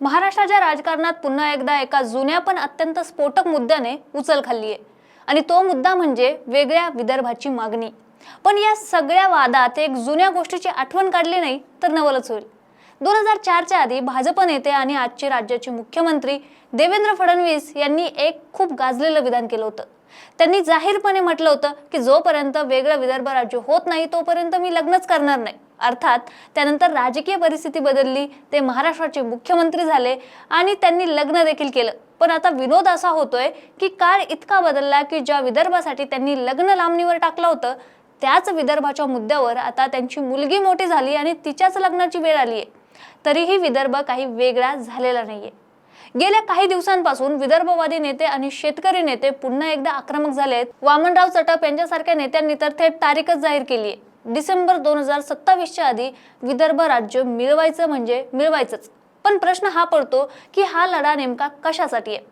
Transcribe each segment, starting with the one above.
महाराष्ट्राच्या राजकारणात पुन्हा एकदा एका जुन्या पण अत्यंत स्फोटक मुद्द्याने उचल खाल्ली आहे आणि तो मुद्दा म्हणजे वेगळ्या विदर्भाची मागणी। पण या सगळ्या वादात एक जुन्या गोष्टीची आठवण काढली नाही तर नवलच होईल। 2004च्या आधी भाजप नेते आणि आजचे राज्याचे मुख्यमंत्री देवेंद्र फडणवीस यांनी एक खूप गाजलेलं विधान केलं होतं। त्यांनी जाहीरपणे म्हटलं होतं की जोपर्यंत वेगळं विदर्भ राज्य होत नाही तोपर्यंत मी लग्नच करणार नाही। अर्थात त्यानंतर राजकीय परिस्थिती बदलली, ते महाराष्ट्राचे मुख्यमंत्री झाले आणि त्यांनी लग्न देखील केलं। पण आता विनोद असा होतोय की काळ इतका बदलला की ज्या विदर्भासाठी त्यांनी लग्न लांबणीवर टाकलं होतं त्याच विदर्भाच्या मुद्द्यावर आता त्यांची मुलगी मोठी झाली आणि तिच्याच लग्नाची वेळ आली आहे, तरीही विदर्भ काही वेगळा झालेला नाहीये। गेल्या काही दिवसांपासून विदर्भवादी नेते आणि शेतकरी नेते पुन्हा एकदा आक्रमक झाले आहेत। वामनराव चटप यांच्यासारख्या नेत्यांनी तर थेट तारीखच जाहीर केली आहे। डिसेंबर 2027च्या आधी विदर्भ राज्य मिळवायचं म्हणजे मिळवायचंच। पण प्रश्न हा पडतो की हा लढा नेमका कशासाठी आहे,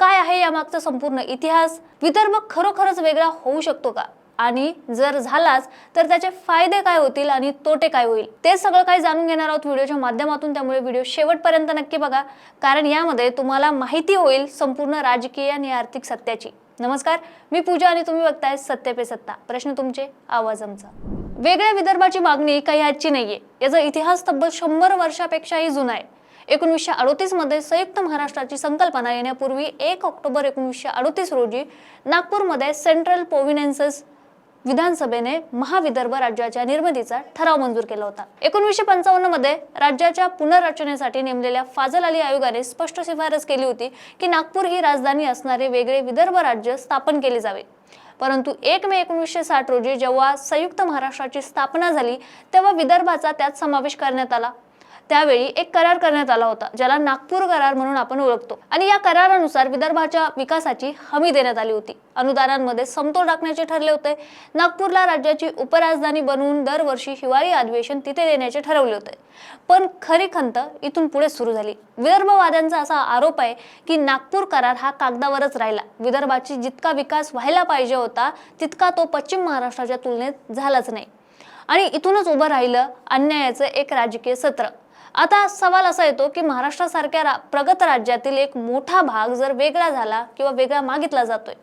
काय आहे यामागचा संपूर्ण इतिहास, विदर्भ खरोखरच वेगळा होऊ शकतो का, आणि जर झालाच तर त्याचे फायदे काय होतील आणि तोटे काय होईल, ते सगळं काही जाणून घेणार आहोत व्हिडिओच्या माध्यमातून। त्यामुळे व्हिडिओ शेवटपर्यंत नक्की बघा, कारण यामध्ये तुम्हाला माहिती होईल संपूर्ण राजकीय आणि आर्थिक सत्याची। नमस्कार, मी पूजा आणि तुम्ही बघताय सत्य पे सत्ता, प्रश्न तुमचे आवाज आमचा। वेगळ्या विदर्भाची मागणी काही आजची नाहीये, याचा इतिहास तब्बल 100 वर्षापेक्षाही जुना आहे। 1938 मध्ये संयुक्त महाराष्ट्राची संकल्पना येण्यापूर्वी 1 ऑक्टोबर 1938 रोजी नागपूरमध्ये सेंट्रल प्रोव्हिन्सेस विधानसभेने महाविदर्भ राज्याच्या निर्मितीचा ठराव मंजूर केला होता। 1955 मध्ये राज्याच्या पुनर्रचनेसाठी नेमलेल्या फाजल अली आयोगाने स्पष्ट शिफारस केली होती की नागपूर ही राजधानी असणारे वेगळे विदर्भ राज्य स्थापन केले जावे। परंतु 1 मे 1960 रोजी जेव्हा संयुक्त महाराष्ट्राची स्थापना झाली तेव्हा विदर्भाचा त्यात समावेश करण्यात आला। त्यावेळी एक करार करण्यात आला होता ज्याला नागपूर करार म्हणून आपण ओळखतो, आणि या करारानुसार विदर्भाच्या विकासाची हमी देण्यात आली होती। अनुदानांमध्ये समतोल राखण्याचे ठरले होते। नागपूरला राज्याची उपराजधानी बनवून दरवर्षी हिवाळी अधिवेशन तिथे देण्याचे ठरवले होते। पण खरी खंत इथून पुढे सुरू झाली। विदर्भवाद्यांचा असा आरोप आहे की नागपूर करार हा कागदावरच राहिला। विदर्भाची जितका विकास व्हायला पाहिजे होता तितका तो पश्चिम महाराष्ट्राच्या तुलनेत झालाच नाही, आणि इथूनच उभं राहिलं अन्यायाचं एक राजकीय सत्र। आता सवाल असा येतो की महाराष्ट्रासारख्या प्रगत राज्यातील एक मोठा भाग जर वेगळा झाला किंवा वेगळा मागितला जातोय,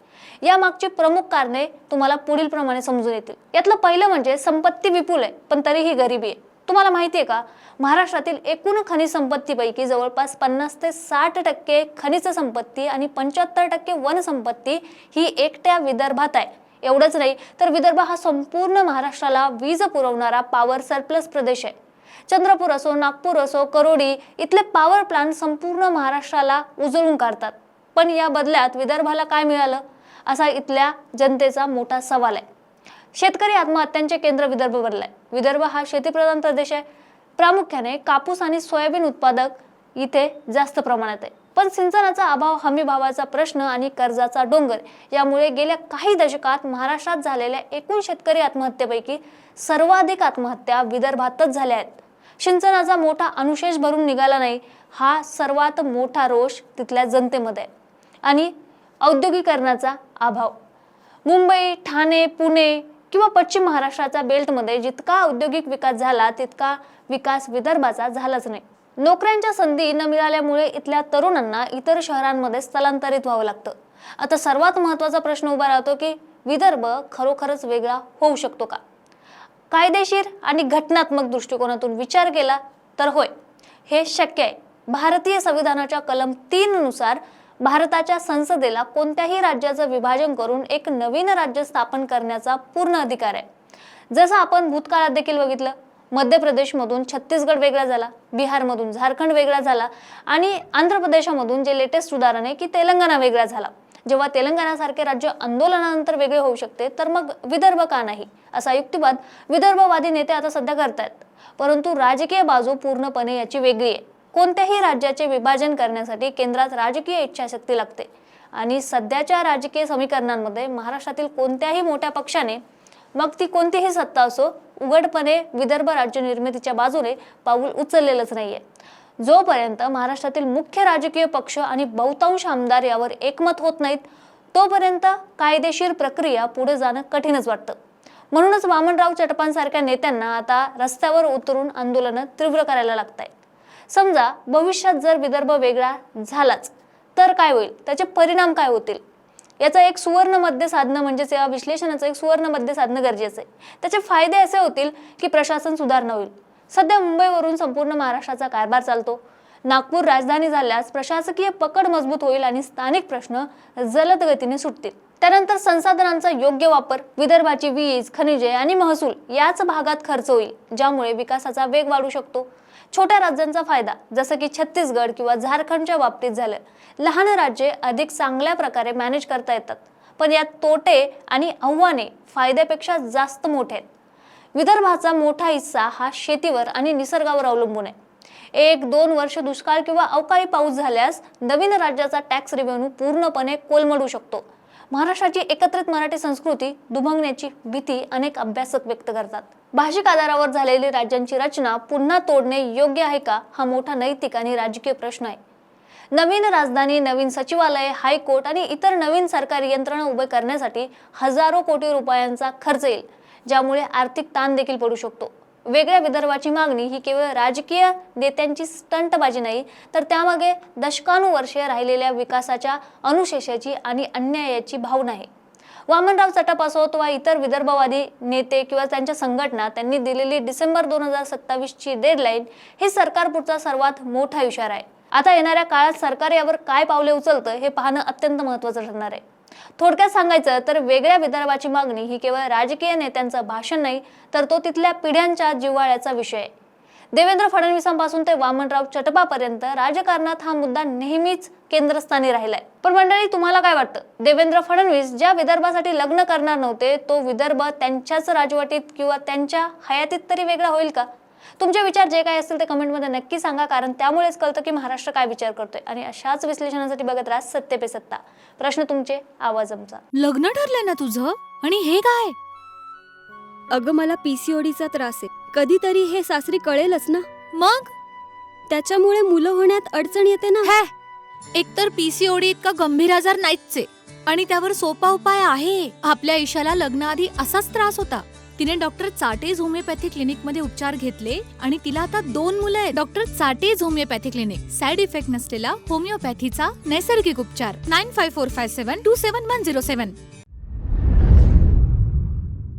या मागची प्रमुख कारणे तुम्हाला पुढील प्रमाणे समजून येतील। यातलं पहिलं म्हणजे संपत्ती विपुल आहे पण तरीही गरिबी आहे। तुम्हाला माहिती आहे का, महाराष्ट्रातील एकूण खनिज संपत्तीपैकी जवळपास 50 ते 60% खनिज संपत्ती आणि 75% वन संपत्ती ही एकट्या विदर्भात आहे। एवढंच नाही तर विदर्भ हा संपूर्ण महाराष्ट्राला वीज पुरवणारा पॉवर सरप्लस प्रदेश आहे। चंद्रपूर असो, नागपूर असो, करोडी इथले पॉवर प्लांट संपूर्ण महाराष्ट्राला उजळून काढतात। पण या बदल्यात विदर्भाला काय मिळालं, असा इथल्या जनतेचा मोठा सवाल आहे। शेतकरी आत्महत्यांचे केंद्र विदर्भ बनलाय। विदर्भ हा शेतीप्रधान प्रदेश आहे। प्रामुख्याने कापूस आणि सोयाबीन उत्पादक इथे जास्त प्रमाणात आहे। पण सिंचनाचा अभाव, हमी भावाचा प्रश्न आणि कर्जाचा डोंगर यामुळे गेल्या काही दशकात महाराष्ट्रात झालेल्या एकूण शेतकरी आत्महत्येपैकी सर्वाधिक आत्महत्या विदर्भातच झाल्या आहेत। सिंचनाचा मोठा अनुशेष भरून निघाला नाही, हा सर्वात मोठा रोष तिथल्या जनतेमध्ये, आणि औद्योगिकरणाचा अभाव। मुंबई, ठाणे, पुणे किंवा पश्चिम महाराष्ट्राच्या बेल्टमध्ये जितका औद्योगिक विकास झाला तितका विकास विदर्भाचा झालाच नाही। नोकऱ्यांच्या संधी न मिळाल्यामुळे इथल्या तरुणांना इतर शहरांमध्ये स्थलांतरित व्हावं लागतं। आता सर्वात महत्त्वाचा प्रश्न उभा राहतो की विदर्भ खरोखरच वेगळा होऊ शकतो का? कायदेशीर आणि घटनात्मक दृष्टिकोनातून विचार केला तर होय, हे शक्य आहे। भारतीय संविधानाच्या कलम 3 नुसार भारताच्या संसदेला कोणत्याही राज्याचं विभाजन करून एक नवीन राज्य स्थापन करण्याचा पूर्ण अधिकार आहे। जसं आपण भूतकाळात देखील बघितलं, मध्य प्रदेशमधून छत्तीसगड वेगळा झाला, बिहारमधून झारखंड वेगळा झाला, आणि आंध्र प्रदेशमधून जे लेटेस्ट उदाहरण आहे की तेलंगणा वेगळा झाला। जेव्हा तेलंगणासारखे राज्य आंदोलनानंतर वेगळे होऊ शकते तर मग विदर्भ का नाही, असा युक्तिवाद विदर्भवादी नेते आता सध्या करतायत। परंतु राजकीय बाजू पूर्णपणे याची वेगळी आहे। कोणत्याही राज्याचे विभाजन करण्यासाठी केंद्रात राजकीय इच्छाशक्ती लागते, आणि सध्याच्या राजकीय समीकरणांमध्ये महाराष्ट्रातील कोणत्याही मोठ्या पक्षाने, मग ती कोणतीही सत्ता असो, उघडपणे विदर्भ राज्य निर्मितीच्या बाजूने पाऊल उचललेलंच नाहीये। जोपर्यंत महाराष्ट्रातील मुख्य राजकीय पक्ष आणि बहुतांश आमदार यावर एकमत होत नाहीत तोपर्यंत कायदेशीर प्रक्रिया पुढे जाणं कठीणच वाटतं। म्हणूनच वामनराव चटपांसारख्या नेत्यांना आता रस्त्यावर उतरून आंदोलन तीव्र करायला लागतंय। समजा भविष्यात जर विदर्भ वेगळा झालाच तर काय होईल, त्याचे परिणाम काय होतील, याचा एक सुवर्ण मध्य साधणं म्हणजेच या विश्लेषणाचं एक सुवर्ण मध्य साधणं गरजेचं आहे. त्याचे फायदे असे होतील की प्रशासन सुधारणा होईल. सध्या मुंबईवरून संपूर्ण महाराष्ट्राचा कारभार चालतो. नागपूर राजधानी झाल्यास प्रशासकीय पकड मजबूत होईल आणि स्थानिक प्रश्न जलद गतीने सुटतील. त्यानंतर संसाधनांचा योग्य वापर, विदर्भाची वीज, खनिजे आणि महसूल याच भागात खर्च होईल, ज्यामुळे विकासाचा वेग वाढू शकतो. छोट्या राज्यांचा फायदा, जसं की छत्तीसगड किंवा झारखंडच्या बाबतीत झालं, लहान राज्ये अधिक चांगल्या प्रकारे मॅनेज करता येतात. पण यात तोटे आणि आव्हाने फायद्यापेक्षा जास्त मोठे आहेत. विदर्भाचा मोठा हिस्सा हा शेतीवर आणि निसर्गावर अवलंबून आहे. 1-2 वर्ष दुष्काळ किंवा अवकाळी पाऊस झाल्यास नवीन राज्याचा टॅक्स रेव्हेन्यू पूर्णपणे कोलमडू शकतो. महाराष्ट्राची एकत्रित मराठी संस्कृती दुभंगण्याची भीती अनेक अभ्यासक व्यक्त करतात. भाषिक आधारावर झालेली राज्यांची रचना पुन्हा तोडणे योग्य आहे का, हा मोठा नैतिक आणि राजकीय प्रश्न आहे. नवीन राजधानी, नवीन सचिवालय, हायकोर्ट आणि इतर नवीन सरकारी यंत्रणा उभे करण्यासाठी हजारो कोटी रुपयांचा खर्च येईल, ज्यामुळे आर्थिक ताण देखील पडू शकतो. वेगळ्या विदर्भाची मागणी ही केवळ राजकीय नेत्यांची स्टंटबाजी नाही, तर त्यामागे दशकानुवर्षे राहिलेल्या विकासाच्या अनुशेषाची आणि अन्यायाची भावना आहे. वामनराव चटप असोत वा इतर विदर्भवादी नेते किंवा त्यांच्या संघटना, त्यांनी दिलेली डिसेंबर 2027 ची डेडलाईन ही सरकारपुरता सर्वात मोठा इशारा आहे. आता येणाऱ्या काळात सरकार यावर काय पावले उचलतं हे पाहणं अत्यंत महत्त्वाचं ठरणार आहे. थोडक्यात सांगायचं तर वेगळ्या विदर्भाची मागणी ही केवळ राजकीय नेत्यांचं भाषण नाही, तर तो तिथल्या पिढ्यांच्या जिव्हाळ्याचा विषय आहे. देवेंद्र फडणवीसांपासून ते वामनराव चटपापर्यंत राजकारणात हा मुद्दा नेहमीच केंद्रस्थानी राहिलाय. पण मंडळी, तुम्हाला काय वाटतं? देवेंद्र फडणवीस ज्या विदर्भासाठी लग्न करणार नव्हते, तो विदर्भ त्यांच्याच राजवटीत किंवा त्यांच्या हयातीत तरी वेगळा होईल का? तुमचे विचार जे काय असतील ते कमेंटमध्ये नक्की सांगा, कारण त्यामुळेच कळतं की महाराष्ट्र काय विचार करतोय. आणि अशाच विश्लेषणासाठी बघत राहा सत्य पे सत्ता. प्रश्न तुमचे, आवाज आमचा. लग्न ठरलंय ना तुझं? आणि हे काय? अगं, मला पीसीओडीचा त्रास आहे. कधीतरी हे सासरी कळेलच ना. मग त्याच्यामुळे मुलं होण्यात अडचण येते ना. हे एकतर पीसीओडी इतका गंभीर आजार नाहीच आहे, आणि त्यावर सोपा उपाय आहे. आपल्या ईशाला लग्नाआधी असाच त्रास होता. तिने डॉक्टर चाटेज होमिओपॅथी क्लिनिक मध्ये उपचार घेतले आणि तिला आता 2 मुलं आहेत. Doctor Chatej homeopathy clinic, side effect नसलेला होमिओपॅथीचा नैसर्गिक उपचार. 9545727107.